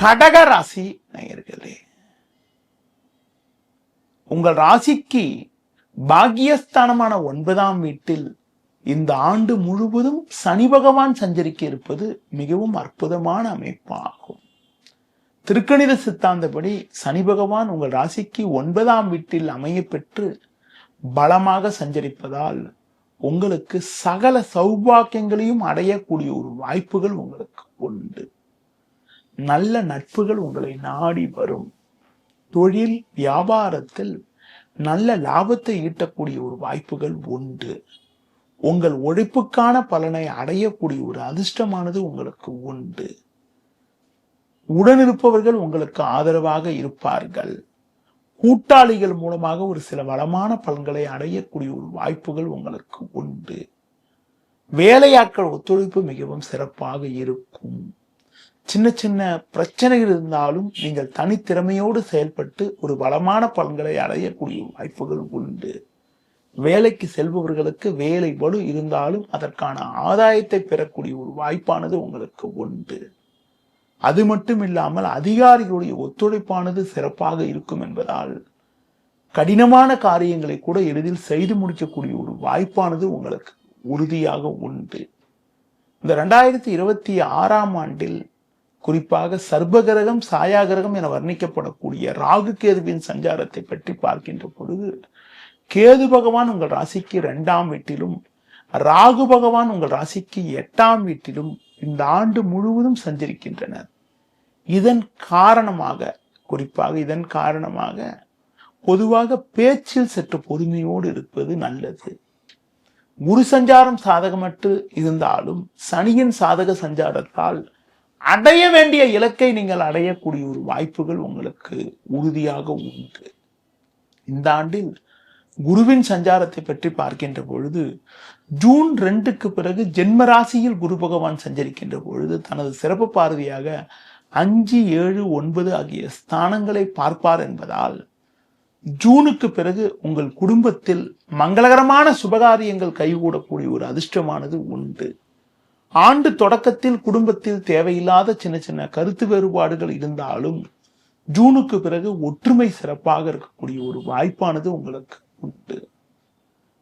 கடக ராசி நேயர்களே, உங்கள் ராசிக்கு பாக்கியஸ்தானமான 9ஆம் வீட்டில் இந்த ஆண்டு முழுவதும் சனி பகவான் சஞ்சரிக்க இருப்பது மிகவும் அற்புதமான அமைப்பாகும். திருக்கணித சித்தாந்தப்படி சனி பகவான் உங்கள் ராசிக்கு 9ஆம் வீட்டில் அமைய பெற்று பலமாக சஞ்சரிப்பதால் உங்களுக்கு சகல சௌபாக்கியங்களையும் அடையக்கூடிய ஒரு வாய்ப்புகள் உங்களுக்கு உண்டு. நல்ல நட்புகள் உங்களை நாடி வரும். தொழில் வியாபாரத்தில் நல்ல லாபத்தை ஈட்டக்கூடிய ஒரு வாய்ப்புகள் உண்டு. உங்கள் உழைப்புக்கான பலனை அடையக்கூடிய ஒரு அதிர்ஷ்டமானது உங்களுக்கு உண்டு. உடனிருப்பவர்கள் உங்களுக்கு ஆதரவாக இருப்பார்கள். கூட்டாளிகள் மூலமாக ஒரு சில வளமான பலன்களை அடையக்கூடிய ஒரு வாய்ப்புகள் உங்களுக்கு உண்டு. வேலையாட்கள் ஒத்துழைப்பு மிகவும் சிறப்பாக இருக்கும். சின்ன சின்ன பிரச்சனைகள் இருந்தாலும் நீங்கள் தனித்திறமையோடு செயல்பட்டு ஒரு வளமான பலன்களை அடையக்கூடிய வாய்ப்புகள் உண்டு. வேலைக்கு செல்பவர்களுக்கு வேலை பளு இருந்தாலும் அதற்கான ஆதாயத்தை பெறக்கூடிய ஒரு வாய்ப்பானது உங்களுக்கு உண்டு. அது மட்டும் இல்லாமல் அதிகாரிகளுடைய ஒத்துழைப்பானது சிறப்பாக இருக்கும் என்பதால் கடினமான காரியங்களை கூட எளிதில் செய்து முடிக்கக்கூடிய ஒரு வாய்ப்பானது உங்களுக்கு உறுதியாக உண்டு. இந்த 2026ஆம் ஆண்டில் குறிப்பாக சர்பகிரகம் சாயாகிரகம் என வர்ணிக்கப்படக்கூடிய ராகு கேதுவின் சஞ்சாரத்தை பற்றி பார்க்கின்ற பொழுது, கேது பகவான் உங்கள் ராசிக்கு 2ஆம் வீட்டிலும் ராகு பகவான் உங்கள் ராசிக்கு 8ஆம் வீட்டிலும் இந்த ஆண்டு முழுவதும் சஞ்சரிக்கின்றனர். இதன் காரணமாக பொதுவாக பேச்சில் சற்று பொறுமையோடு இருப்பது நல்லது. குரு சஞ்சாரம் சாதகமற்று இருந்தாலும் சனியின் சாதக சஞ்சாரத்தால் அடைய வேண்டிய இலக்கை நீங்கள் அடையக்கூடிய ஒரு வாய்ப்புகள் உங்களுக்கு உறுதியாக உண்டு. இந்த ஆண்டில் குருவின் சஞ்சாரத்தை பற்றி பார்க்கின்ற பொழுது, ஜூன் 2க்கு பிறகு ஜென்ம ராசியில் குரு பகவான் சஞ்சரிக்கின்ற பொழுது தனது சிறப்பு பார்வையாக 5, 7, 9 ஆகிய ஸ்தானங்களை பார்ப்பார் என்பதால் ஜூனுக்கு பிறகு உங்கள் குடும்பத்தில் மங்களகரமான சுபகாரியங்கள் கைகூடக்கூடிய ஒரு அதிர்ஷ்டமானது உண்டு. ஆண்டு தொடக்கத்தில் குடும்பத்தில் தேவையில்லாத சின்ன சின்ன கருத்து வேறுபாடுகள் இருந்தாலும் ஜூனுக்கு பிறகு ஒற்றுமை சிறப்பாக இருக்கக்கூடிய ஒரு வாய்ப்பானது உங்களுக்கு உண்டு.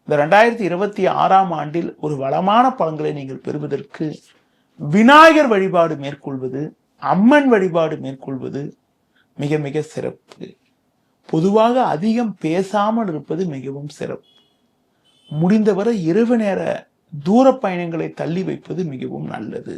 இந்த 2026ஆம் ஆண்டில் ஒரு வளமான பலன்களை நீங்கள் பெறுவதற்கு விநாயகர் வழிபாடு மேற்கொள்வது, அம்மன் வழிபாடு மேற்கொள்வது மிக மிக சிறப்பு. பொதுவாக அதிகம் பேசாமல் இருப்பது மிகவும் சிறப்பு. முடிந்தவரை இரவு நேர தூர பயணங்களை தள்ளி வைப்பது மிகவும் நல்லது.